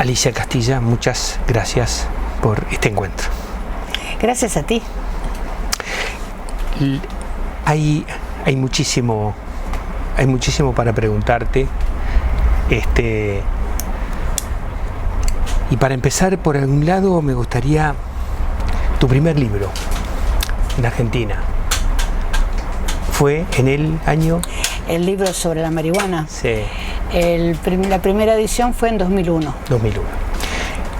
Alicia Castilla, muchas gracias por este encuentro. Gracias a ti. Hay muchísimo para preguntarte. Y para empezar, por algún lado, me gustaría tu primer libro en Argentina. ¿Fue en el año? El libro sobre la marihuana. Sí. La primera edición fue en 2001. 2001.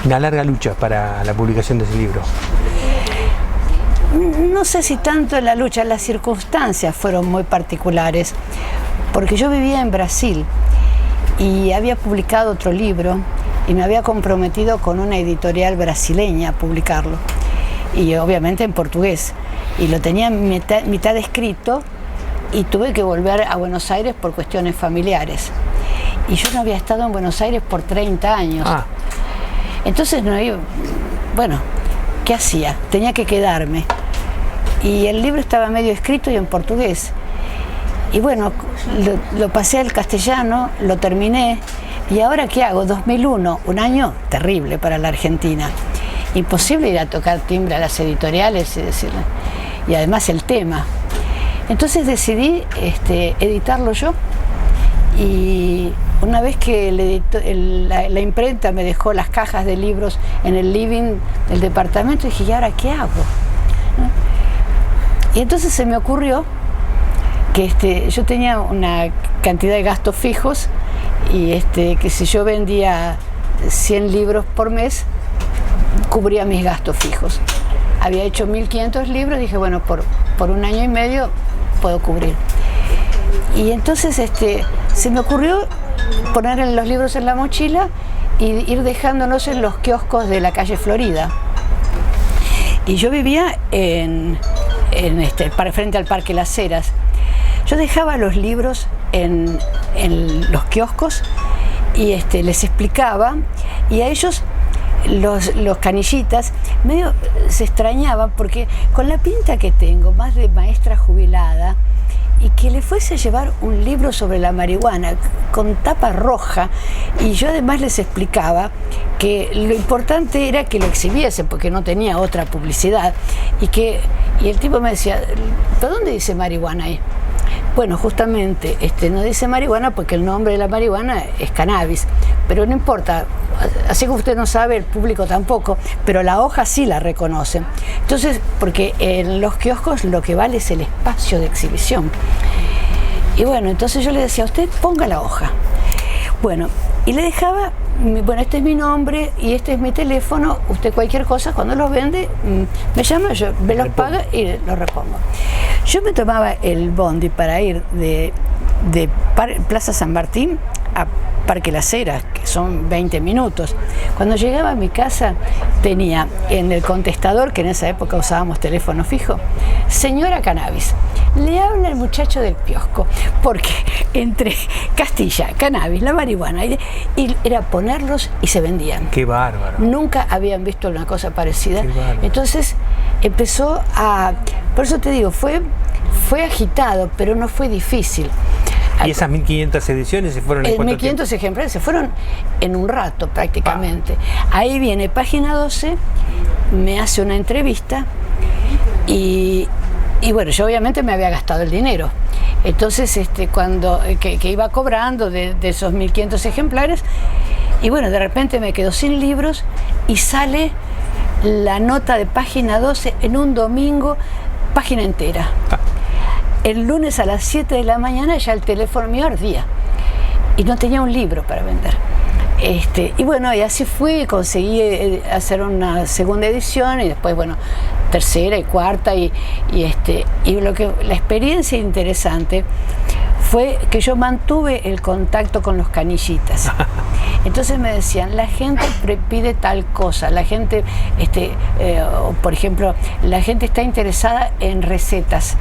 Una larga lucha para la publicación de ese libro. No sé si tanto la lucha, las circunstancias fueron muy particulares, porque yo vivía en Brasil y había publicado otro libro y me había comprometido con una editorial brasileña a publicarlo, y obviamente en portugués, y lo tenía mitad escrito y tuve que volver a Buenos Aires por cuestiones familiares, y yo no había estado en Buenos Aires por 30 años. Entonces bueno, ¿qué hacía? Tenía que quedarme. Y el libro estaba medio escrito y en portugués. Y bueno, lo pasé al castellano, lo terminé. ¿Y ahora qué hago? 2001, un año terrible para la Argentina. Imposible ir a tocar timbre a las editoriales y decirle. Y además el tema. Entonces decidí editarlo yo. Y una vez que la imprenta me dejó las cajas de libros en el living del departamento, dije, ¿y ahora qué hago? ¿No? Y entonces se me ocurrió que yo tenía una cantidad de gastos fijos y que si yo vendía 100 libros por mes, cubría mis gastos fijos. Había hecho 1.500 libros, dije, bueno, por un año y medio puedo cubrir. Y entonces se me ocurrió poner los libros en la mochila y ir dejándolos en los kioscos de la calle Florida. Y yo vivía frente al Parque Las Heras. Yo dejaba los libros en los kioscos y les explicaba, y a ellos los canillitas medio se extrañaban, porque con la pinta que tengo, más de maestra jubilada, y que le fuese a llevar un libro sobre la marihuana con tapa roja, y yo además les explicaba que lo importante era que lo exhibiesen porque no tenía otra publicidad, y el tipo me decía, ¿pero dónde dice marihuana ahí? Bueno, justamente no dice marihuana porque el nombre de la marihuana es cannabis, pero no importa, así que usted no sabe, el público tampoco, pero la hoja sí la reconocen. Entonces, porque en los kioscos lo que vale es el espacio de exhibición. Y bueno, entonces yo le decía, usted ponga la hoja. Bueno, y le dejaba, bueno, este es mi nombre y este es mi teléfono, usted cualquier cosa, cuando los vende, me llama, yo me los paga y los repongo. Yo me tomaba el bondi para ir de Plaza San Martín a Parque Las Heras, que son 20 minutos. Cuando llegaba a mi casa tenía en el contestador, que en esa época usábamos teléfono fijo, señora Cannabis, le habla el muchacho del kiosco, porque entre Castilla, Cannabis, la marihuana, y era ponerlos y se vendían. ¡Qué bárbaro! Nunca habían visto una cosa parecida. Entonces empezó por eso te digo, fue agitado, pero no fue difícil. ¿Y esas 1.500 ediciones se fueron en cuánto tiempo? 1.500 ejemplares se fueron en un rato prácticamente. Ahí viene Página 12, me hace una entrevista y bueno, yo obviamente me había gastado el dinero. Entonces, cuando que iba cobrando de esos 1.500 ejemplares, y bueno, de repente me quedo sin libros y sale la nota de Página 12 en un domingo, página entera. El lunes a las 7 de la mañana ya el teléfono mío ardía y no tenía un libro para vender. Y bueno, y así fui, conseguí hacer una segunda edición y después, bueno, tercera y cuarta y la experiencia interesante fue que yo mantuve el contacto con los canillitas. Entonces me decían, la gente pide tal cosa, la gente, por ejemplo, la gente está interesada en recetas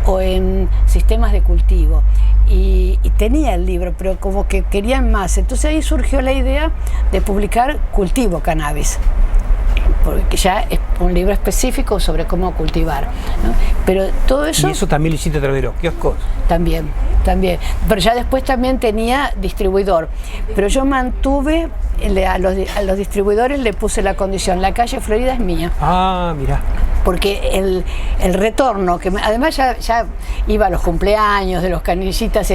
o en sistemas de cultivo. Y tenía el libro, pero como que querían más. Entonces ahí surgió la idea de publicar Cultivo Cannabis, porque ya es un libro específico sobre cómo cultivar, ¿no? Pero todo eso... ¿Y eso también lo hiciste a través de los kioscos? También. Pero ya después también tenía distribuidor. Pero yo mantuve, a los distribuidores le puse la condición, la calle Florida es mía. Ah, mirá. Porque el retorno, que además ya iba a los cumpleaños de los Canillitas,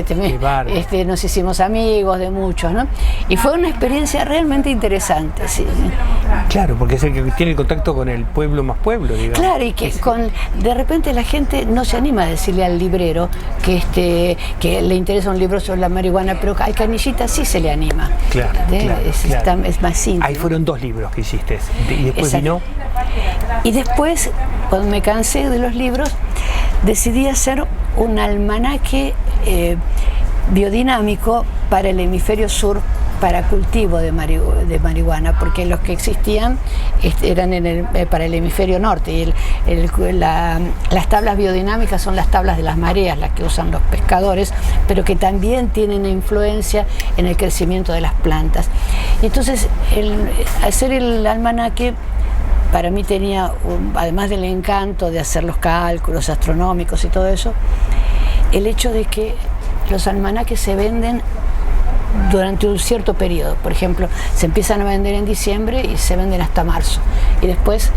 nos hicimos amigos de muchos, ¿no? Y fue una experiencia realmente interesante, sí. Claro, porque es el que tiene el contacto con el pueblo más pueblo, digamos. Claro, y que de repente la gente no se anima a decirle al librero que le interesa un libro sobre la marihuana, pero al Canillita sí se le anima. Claro, es más íntimo. Ahí fueron 2 libros que hiciste, y después vino... Y después, cuando me cansé de los libros, decidí hacer un almanaque biodinámico para el hemisferio sur, para cultivo de marihuana, porque los que existían eran para el hemisferio norte, y las tablas biodinámicas son las tablas de las mareas, las que usan los pescadores, pero que también tienen influencia en el crecimiento de las plantas. Entonces, hacer el almanaque para mí tenía, además del encanto de hacer los cálculos astronómicos y todo eso, el hecho de que los almanaques se venden durante un cierto periodo. Por ejemplo, se empiezan a vender en diciembre y se venden hasta marzo, y después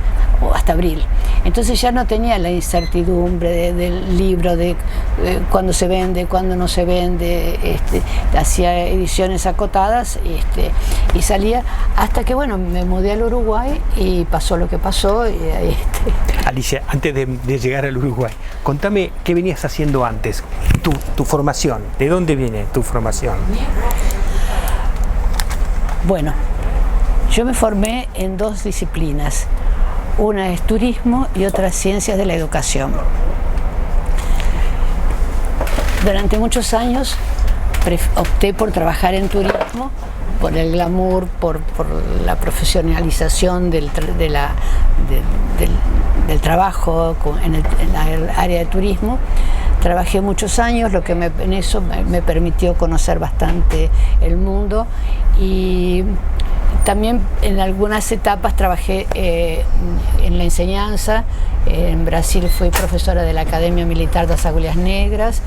hasta abril. Entonces ya no tenía la incertidumbre del libro, de cuándo se vende, cuándo no se vende. Hacía ediciones acotadas y salía, hasta que bueno, me mudé al Uruguay y pasó lo que pasó. Alicia, antes de llegar al Uruguay, contame qué venías haciendo antes, tu formación, ¿de dónde viene tu formación? Bueno, yo me formé en 2 disciplinas. Una es turismo y otra ciencias de la educación. Durante muchos años opté por trabajar en turismo, por el glamour, por la profesionalización del trabajo en el área de turismo. Trabajé muchos años, lo que en eso me permitió conocer bastante el mundo, y también en algunas etapas trabajé en la enseñanza. En Brasil fui profesora de la Academia Militar das Agulhas Negras,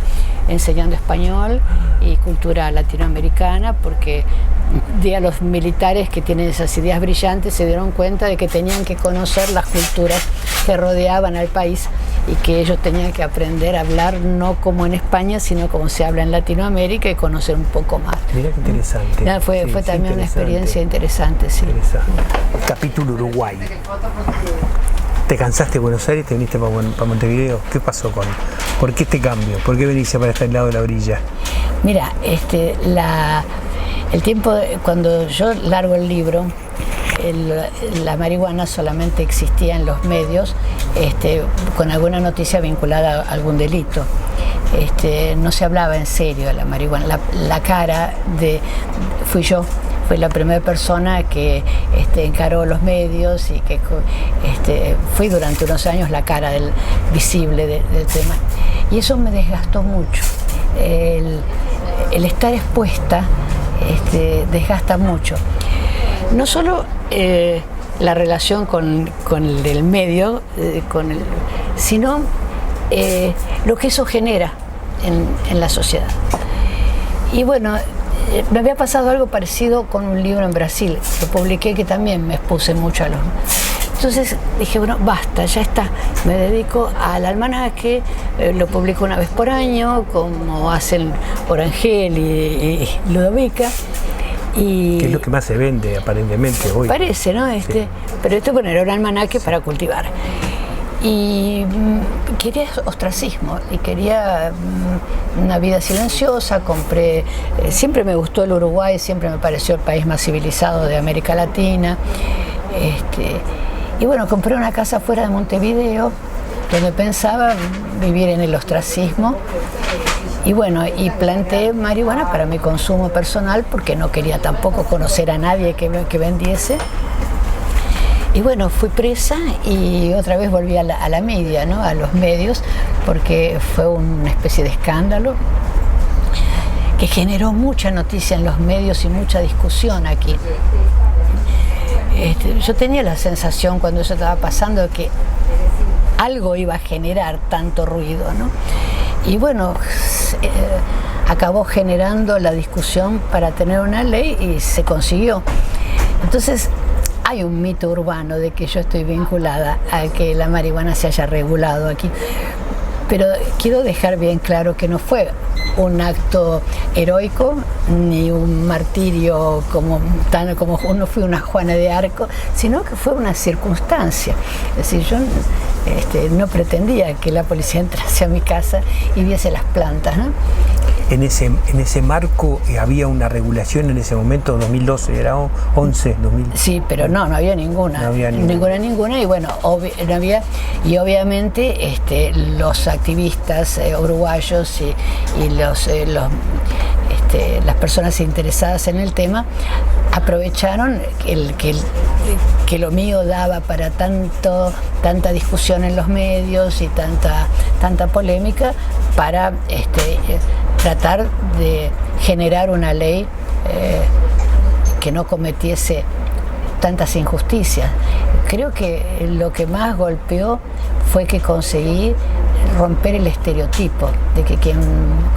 enseñando español y cultura latinoamericana, porque a los militares que tienen esas ideas brillantes se dieron cuenta de que tenían que conocer las culturas que rodeaban al país, y que ellos tenían que aprender a hablar no como en España, sino como se habla en Latinoamérica, y conocer un poco más. Mira qué interesante. Fue también una experiencia interesante, sí. Capítulo Uruguay. ¿Te cansaste de Buenos Aires y te viniste para Montevideo? ¿Qué pasó por qué este cambio? ¿Por qué venirse para este lado de la orilla? Mira, el tiempo, cuando yo largo el libro, la marihuana solamente existía en los medios, con alguna noticia vinculada a algún delito. No se hablaba en serio de la marihuana. La cara fui yo. Fui la primera persona que encaró los medios, y que fui durante unos años la cara visible del tema. Y eso me desgastó mucho. El estar expuesta desgasta mucho. No solo la relación con el medio, sino lo que eso genera en la sociedad. Y bueno, me había pasado algo parecido con un libro en Brasil, lo publiqué, que también me expuse mucho a los... Entonces dije, bueno, basta, ya está, me dedico al almanaque, lo publico una vez por año, como hacen Orangel y Ludovica. Que es lo que más se vende aparentemente hoy. Parece, ¿no? Sí. Pero bueno, era un almanaque para cultivar. Y quería ostracismo, y quería una vida silenciosa. Compré, siempre me gustó el Uruguay, siempre me pareció el país más civilizado de América Latina. Y bueno, compré una casa fuera de Montevideo, donde pensaba vivir en el ostracismo. Y bueno, y planté marihuana para mi consumo personal, porque no quería tampoco conocer a nadie que vendiese. Y bueno, fui presa y otra vez volví a la media, ¿no? A los medios, porque fue una especie de escándalo que generó mucha noticia en los medios y mucha discusión aquí. Yo tenía la sensación, cuando eso estaba pasando, de que algo iba a generar tanto ruido, ¿no? Y bueno, acabó generando la discusión para tener una ley y se consiguió. Entonces, hay un mito urbano de que yo estoy vinculada a que la marihuana se haya regulado aquí. Pero quiero dejar bien claro que no fue un acto heroico ni un martirio como uno fue una Juana de Arco, sino que fue una circunstancia. Es decir, yo no pretendía que la policía entrase a mi casa y viese las plantas, ¿no? En ese marco había una regulación en ese momento, 2012, era 11, 2000. Sí, pero no había ninguna. No había ninguna. Y bueno, no había, y obviamente los activistas uruguayos y las personas interesadas en el tema aprovecharon que lo mío daba para tanta discusión en los medios y tanta polémica para tratar de generar una ley que no cometiese tantas injusticias. Creo que lo que más golpeó fue que conseguí romper el estereotipo de que quien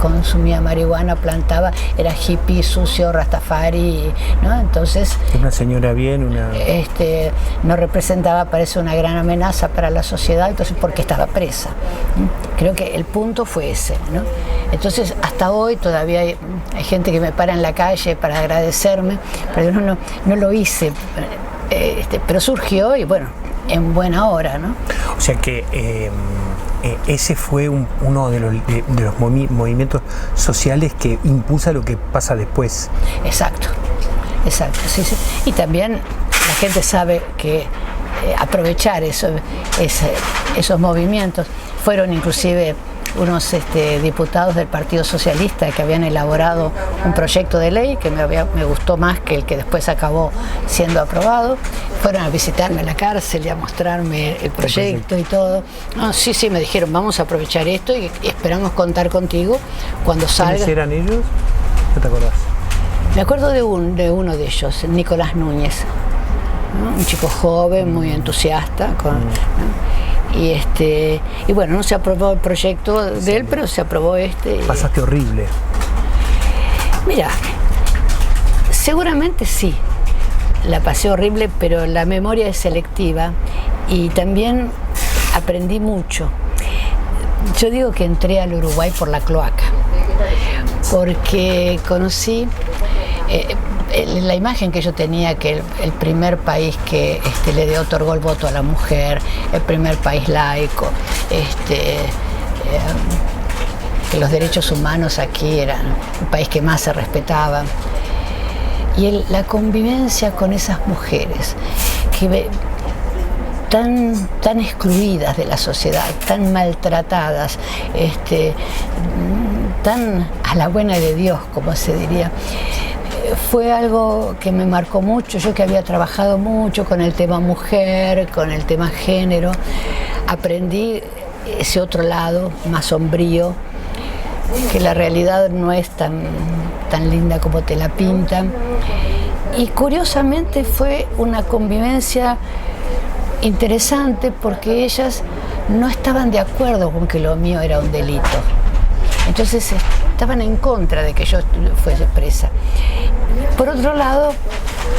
consumía marihuana, plantaba, era hippie, sucio, rastafari, ¿no? Entonces, una señora bien, no representaba, parece, una gran amenaza para la sociedad, entonces, porque estaba presa. Creo que el punto fue ese, ¿no? Entonces, hasta hoy todavía hay gente que me para en la calle para agradecerme, pero yo no lo hice, pero surgió y bueno, en buena hora, ¿no? O sea que ese fue uno de los movimientos sociales que impulsa lo que pasa después. Exacto, sí. Y también la gente sabe que aprovechar esos movimientos. Fueron inclusive unos diputados del Partido Socialista que habían elaborado un proyecto de ley que me gustó más que el que después acabó siendo aprobado. Fueron a visitarme a la cárcel y a mostrarme el proyecto y todo. No, sí, me dijeron, vamos a aprovechar esto y esperamos contar contigo cuando salga. ¿Quiénes eran ellos? ¿No te acordás? Me acuerdo de uno de ellos, Nicolás Núñez, ¿no? Un chico joven, muy entusiasta, ¿no? Y bueno, no se aprobó el proyecto de él, pero se aprobó Pasaste horrible. Mira, seguramente sí, la pasé horrible, pero la memoria es selectiva y también aprendí mucho. Yo digo que entré al Uruguay por la cloaca, porque conocí la imagen que yo tenía, que el primer país que le otorgó el voto a la mujer, el primer país laico, que los derechos humanos aquí eran el país que más se respetaba, y la convivencia con esas mujeres que tan excluidas de la sociedad, tan maltratadas, tan a la buena de Dios, como se diría. Fue algo que me marcó mucho. Yo, que había trabajado mucho con el tema mujer, con el tema género, aprendí ese otro lado más sombrío, que la realidad no es tan linda como te la pintan. Y curiosamente fue una convivencia interesante, porque ellas no estaban de acuerdo con que lo mío era un delito. Entonces estaban en contra de que yo fuese presa. Por otro lado,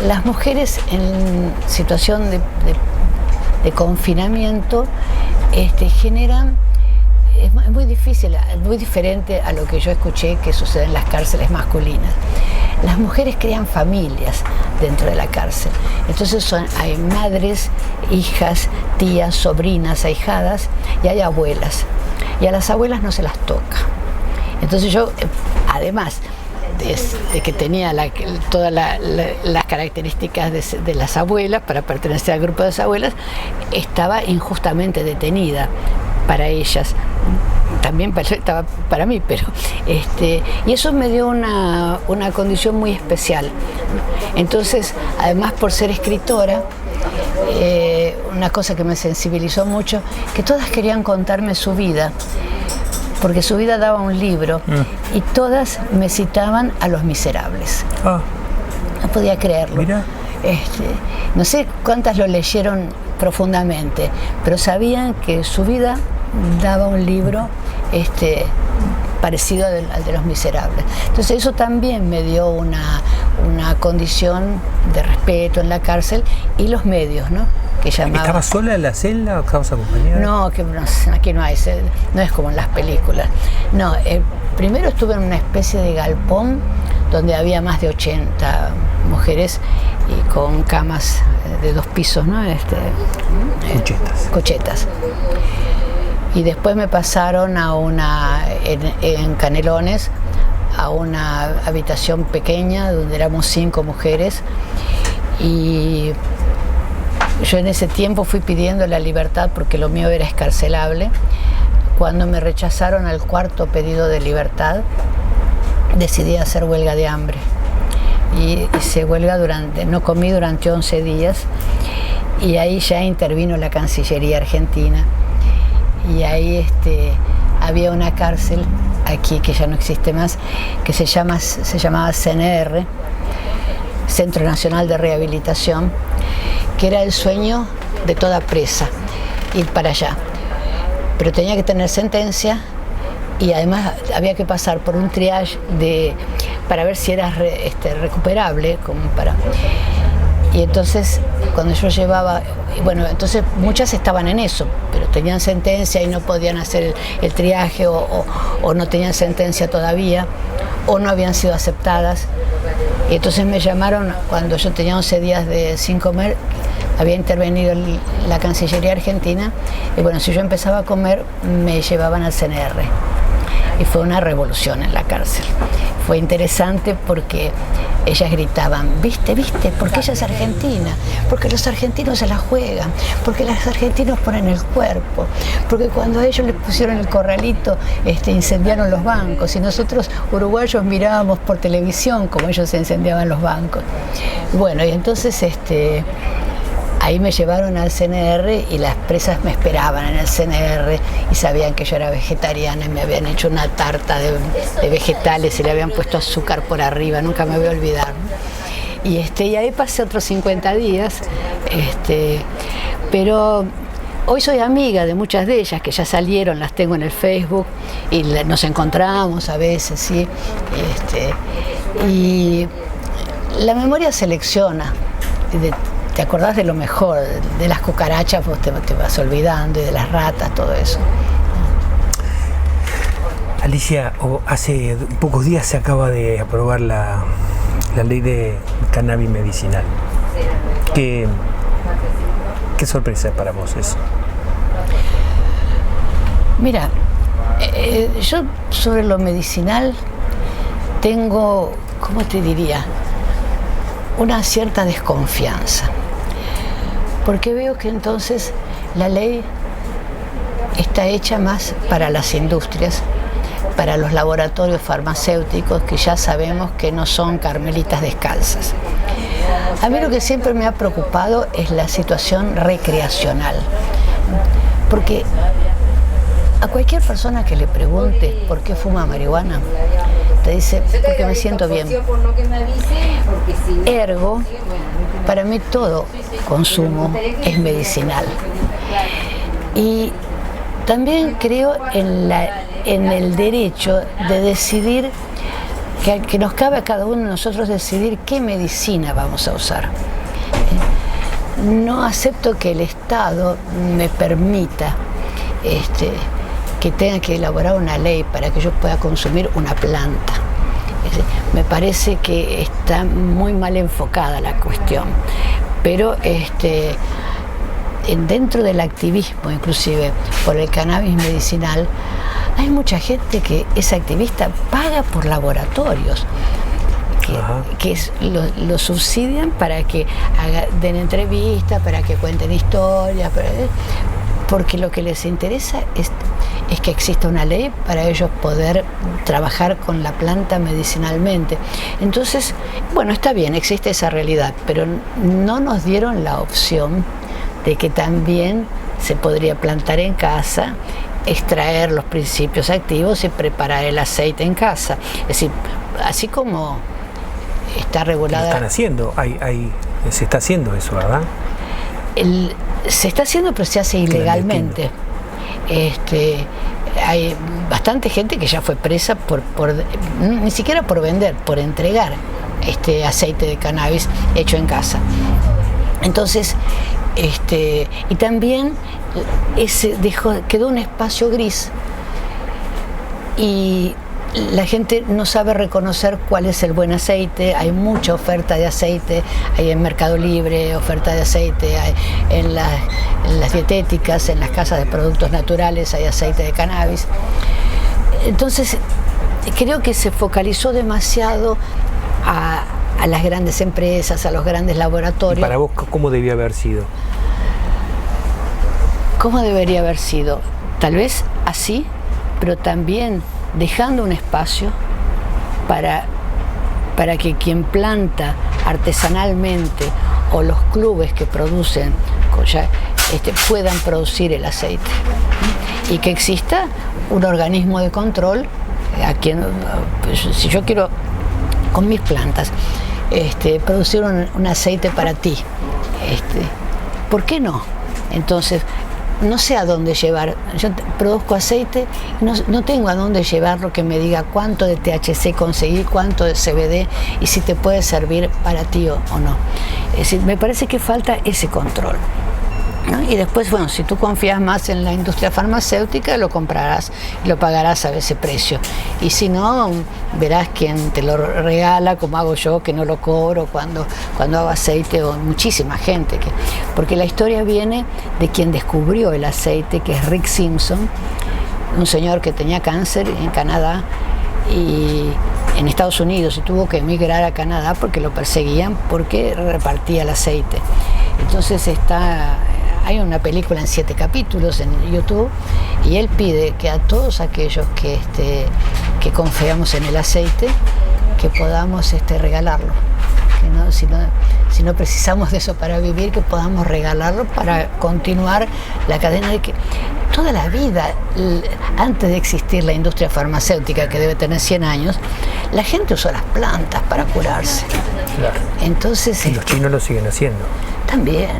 las mujeres en situación de confinamiento generan, es muy difícil, muy diferente a lo que yo escuché que sucede en las cárceles masculinas. Las mujeres crean familias dentro de la cárcel. Entonces hay madres, hijas, tías, sobrinas, ahijadas, y hay abuelas. Y a las abuelas no se las toca. Entonces yo, además de que tenía todas las características de las abuelas, para pertenecer al grupo de las abuelas, estaba injustamente detenida para ellas. También estaba para mí, pero y eso me dio una condición muy especial. Entonces, además, por ser escritora, una cosa que me sensibilizó mucho, que todas querían contarme su vida, porque su vida daba un libro, y todas me citaban a Los Miserables. No podía creerlo. Mira. no sé cuántas lo leyeron profundamente, pero sabían que su vida daba un libro parecido al de Los Miserables. Entonces eso también me dio una condición de respeto en la cárcel, y los medios, ¿no? Que llamaban. ¿Estabas sola en la celda o estabas acompañada? No, aquí no hay, no es como en las películas. No, primero estuve en una especie de galpón donde había más de 80 mujeres y con camas de 2 pisos, ¿no? Cochetas. Y después me pasaron en Canelones, a una habitación pequeña donde éramos 5 mujeres, y yo en ese tiempo fui pidiendo la libertad porque lo mío era escarcelable. Cuando me rechazaron al 4.º pedido de libertad, decidí hacer huelga de hambre. Y hice huelga no comí durante 11 días, y ahí ya intervino la Cancillería Argentina. Y ahí había una cárcel aquí que ya no existe más, que se llamaba CNR, Centro Nacional de Rehabilitación, que era el sueño de toda presa, ir para allá. Pero tenía que tener sentencia, y además había que pasar por un triage para ver si eras recuperable, y entonces cuando yo llevaba, bueno, entonces muchas estaban en eso, pero tenían sentencia y no podían hacer el triaje, o no tenían sentencia todavía, o no habían sido aceptadas. Y entonces me llamaron cuando yo tenía 11 días sin comer. Había intervenido la Cancillería Argentina, y bueno, si yo empezaba a comer me llevaban al CNR, y fue una revolución en la cárcel. Fue interesante porque ellas gritaban: viste, porque ella es argentina, porque los argentinos se la juegan, porque los argentinos ponen el cuerpo, porque cuando a ellos les pusieron el corralito, incendiaron los bancos, y nosotros uruguayos mirábamos por televisión cómo ellos se incendiaban los bancos. Bueno, y entonces ahí me llevaron al CNR, y las presas me esperaban en el CNR y sabían que yo era vegetariana, y me habían hecho una tarta de vegetales y le habían puesto azúcar por arriba, nunca me voy a olvidar. Y ahí pasé otros 50 días, pero hoy soy amiga de muchas de ellas que ya salieron, las tengo en el Facebook y nos encontramos a veces, ¿sí? Y la memoria selecciona. Te acordás de lo mejor, de las cucarachas, pues te vas olvidando, y de las ratas, todo eso. Alicia, hace pocos días se acaba de aprobar la ley de cannabis medicinal. ¿Qué sorpresa es para vos eso? Mira, yo sobre lo medicinal tengo, ¿cómo te diría?, una cierta desconfianza, porque veo que entonces la ley está hecha más para las industrias, para los laboratorios farmacéuticos, que ya sabemos que no son carmelitas descalzas. A mí lo que siempre me ha preocupado es la situación recreacional, porque a cualquier persona que le pregunte por qué fuma marihuana, te dice: porque me siento bien. Ergo, para mí todo consumo es medicinal. Y también creo en el derecho de decidir, que nos cabe a cada uno de nosotros decidir qué medicina vamos a usar. No acepto que el Estado me permita que tenga que elaborar una ley para que yo pueda consumir una planta. Me parece que está muy mal enfocada la cuestión, pero dentro del activismo, inclusive por el cannabis medicinal, hay mucha gente que es activista, paga por laboratorios que lo subsidian para que den entrevistas, para que cuenten historias, porque lo que les interesa es que exista una ley para ellos poder trabajar con la planta medicinalmente. Entonces, bueno, está bien, existe esa realidad, pero no nos dieron la opción de que también se podría plantar en casa, extraer los principios activos y preparar el aceite en casa. Es decir, así como está regulada. Lo están haciendo, hay se está haciendo eso, ¿verdad? Se está haciendo, pero se hace ilegalmente. Hay bastante gente que ya fue presa ni siquiera por vender, por entregar aceite de cannabis hecho en casa. Entonces, y también quedó un espacio gris y la gente no sabe reconocer cuál es el buen aceite. Hay mucha oferta de aceite, hay en Mercado Libre oferta de aceite, hay en las dietéticas, en las casas de productos naturales hay aceite de cannabis. Entonces creo que se focalizó demasiado a las grandes empresas, a los grandes laboratorios. ¿Y para vos cómo debía haber sido? ¿Cómo debería haber sido? Tal vez así, pero también dejando un espacio para que quien planta artesanalmente o los clubes que producen puedan producir el aceite y que exista un organismo de control si yo quiero con mis plantas producir un aceite para ti, ¿por qué no? Entonces no sé a dónde llevar. Yo produzco aceite y no tengo a dónde llevarlo que me diga cuánto de THC conseguí, cuánto de CBD y si te puede servir para ti o no. Es decir, me parece que falta ese control, ¿no? Y después, bueno, si tú confías más en la industria farmacéutica, lo comprarás y lo pagarás a ese precio. Y si no, verás quién te lo regala, como hago yo, que no lo cobro cuando hago aceite, o muchísima gente. Porque la historia viene de quien descubrió el aceite, que es Rick Simpson, un señor que tenía cáncer en Canadá y en Estados Unidos, y tuvo que emigrar a Canadá porque lo perseguían porque repartía el aceite. Entonces hay una película en 7 capítulos en YouTube y él pide que a todos aquellos que confiamos en el aceite, que podamos regalarlo. Que no, si no precisamos de eso para vivir, que podamos regalarlo para continuar la cadena de que toda la vida, antes de existir la industria farmacéutica, que debe tener 100 años, la gente usó las plantas para curarse. Claro. Entonces, y los chinos lo siguen haciendo. También.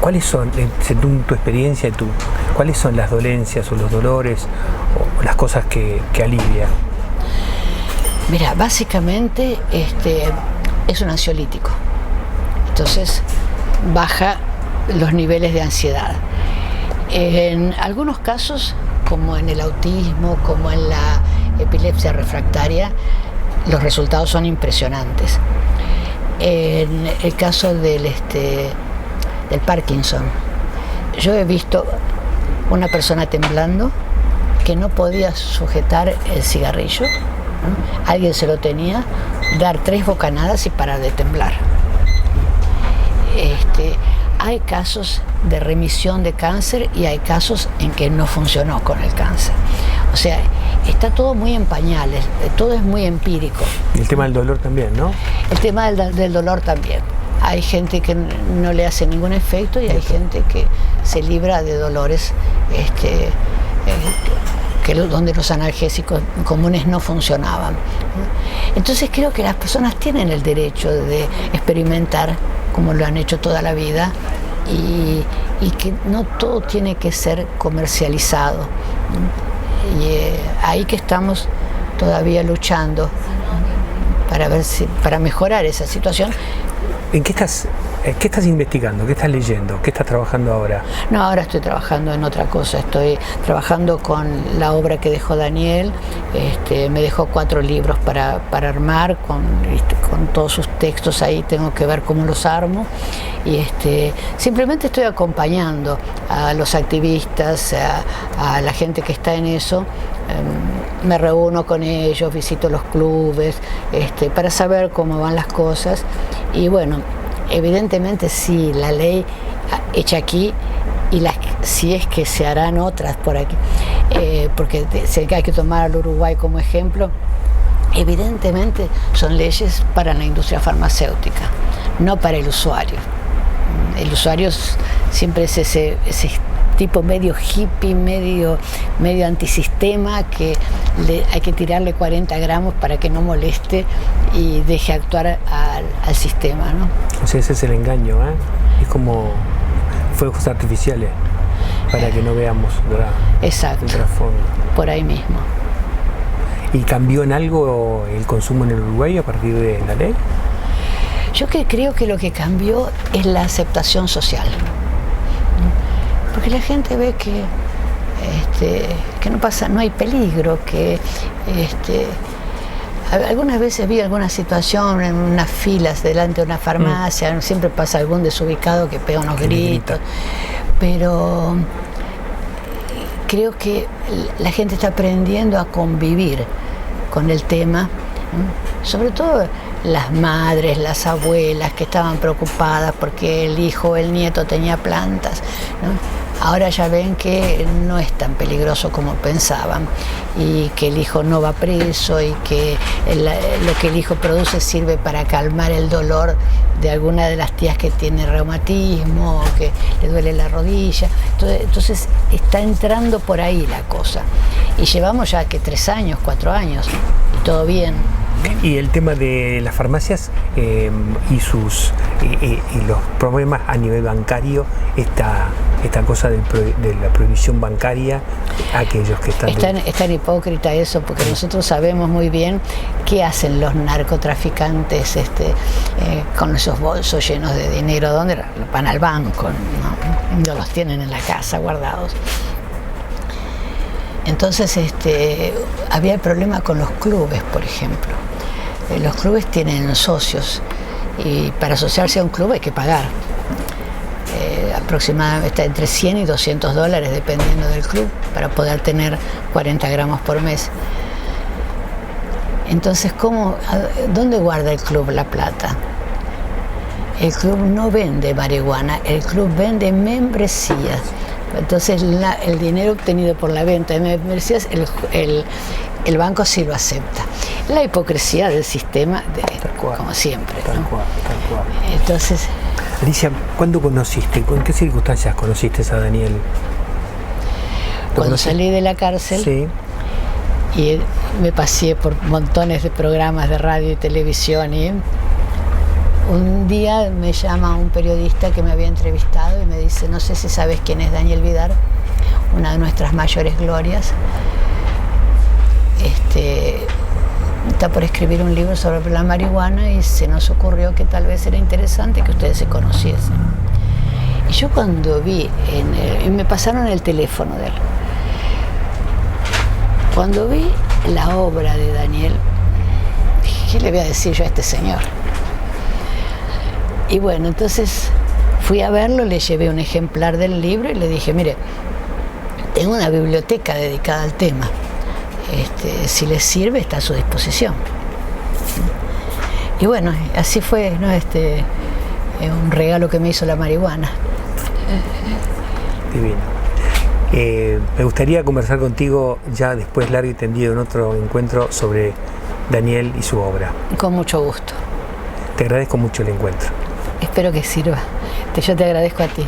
¿Cuáles son, según tu experiencia, cuáles son las dolencias o los dolores o las cosas que alivia? Mira, básicamente es un ansiolítico. Entonces baja los niveles de ansiedad. En algunos casos, como en el autismo, como en la epilepsia refractaria, los resultados son impresionantes. En el caso del Parkinson, yo he visto una persona temblando que no podía sujetar el cigarrillo, ¿no? Alguien se lo tenía, dar 3 bocanadas y parar de temblar. Hay casos de remisión de cáncer y hay casos en que no funcionó con el cáncer. O sea, está todo muy en pañales, todo es muy empírico. Y el tema del dolor también, ¿no? El tema del dolor también. Hay gente que no le hace ningún efecto y hay gente que se libra de dolores donde los analgésicos comunes no funcionaban. Entonces creo que las personas tienen el derecho de experimentar como lo han hecho toda la vida y que no todo tiene que ser comercializado. Y ahí que estamos todavía luchando para mejorar esa situación. ¿En qué estás investigando? ¿Qué estás leyendo? ¿Qué estás trabajando ahora? No, ahora estoy trabajando en otra cosa. Estoy trabajando con la obra que dejó Daniel. Me dejó 4 libros para armar, con todos sus textos ahí. Tengo que ver cómo los armo. Y simplemente estoy acompañando a los activistas, a la gente que está en eso. Me reúno con ellos, visito los clubes, para saber cómo van las cosas. Y bueno, evidentemente sí, la ley hecha aquí y si es que se harán otras por aquí, porque sé que hay que tomar al Uruguay como ejemplo, evidentemente son leyes para la industria farmacéutica, no para el usuario. El usuario siempre es ese tipo medio hippie, medio antisistema, que hay que tirarle 40 gramos para que no moleste y deje actuar al sistema, ¿no? O sea, ese es el engaño, ¿eh? Es como fuegos artificiales para que no veamos, ¿verdad? Exacto, el trasfondo. Por ahí mismo. ¿Y cambió en algo el consumo en el Uruguay a partir de la ley? Yo creo que lo que cambió es la aceptación social, porque la gente ve que no pasa, no hay peligro, que algunas veces vi alguna situación en unas filas delante de una farmacia, siempre pasa algún desubicado que pega unos gritos, pero creo que la gente está aprendiendo a convivir con el tema, sobre todo las madres, las abuelas que estaban preocupadas porque el hijo o el nieto tenía plantas, ¿no? Ahora ya ven que no es tan peligroso como pensaban y que el hijo no va preso y que lo que el hijo produce sirve para calmar el dolor de alguna de las tías que tiene reumatismo o que le duele la rodilla. Entonces está entrando por ahí la cosa. Y llevamos ya que 3 años, 4 años y todo bien. Y el tema de las farmacias y los problemas a nivel bancario, esta cosa de la prohibición bancaria, aquellos que están... Es tan hipócrita eso, porque nosotros sabemos muy bien qué hacen los narcotraficantes con esos bolsos llenos de dinero. ¿Dónde van? Al banco, no los tienen en la casa guardados. Entonces había el problema con los clubes, por ejemplo. Los clubes tienen socios y para asociarse a un club hay que pagar. Aproximadamente está entre 100 y 200 dólares dependiendo del club para poder tener 40 gramos por mes. Entonces, ¿dónde guarda el club la plata? El club no vende marihuana, el club vende membresías. Entonces el dinero obtenido por la venta de membresías, el banco sí lo acepta. La hipocresía del sistema, como siempre, ¿no? Tal cual. Entonces, Alicia, ¿cuándo conociste? ¿En qué circunstancias conociste a Daniel? Cuando salí de la cárcel, sí. Y me pasé por montones de programas de radio y televisión, y un día me llama un periodista que me había entrevistado y me dice: no sé si sabes quién es Daniel Vidar, una de nuestras mayores glorias. Está por escribir un libro sobre la marihuana y se nos ocurrió que tal vez era interesante que ustedes se conociesen. Y yo cuando vi, me pasaron el teléfono de él, cuando vi la obra de Daniel, dije: ¿qué le voy a decir yo a este señor? Y bueno, entonces fui a verlo, le llevé un ejemplar del libro y le dije: mire, tengo una biblioteca dedicada al tema. Si les sirve, está a su disposición. Y bueno, así fue, ¿no? Un regalo que me hizo la marihuana. Divino. Me gustaría conversar contigo ya después, largo y tendido, en otro encuentro sobre Daniel y su obra. Con mucho gusto. Te agradezco mucho el encuentro. Espero que sirva. Yo te agradezco a ti.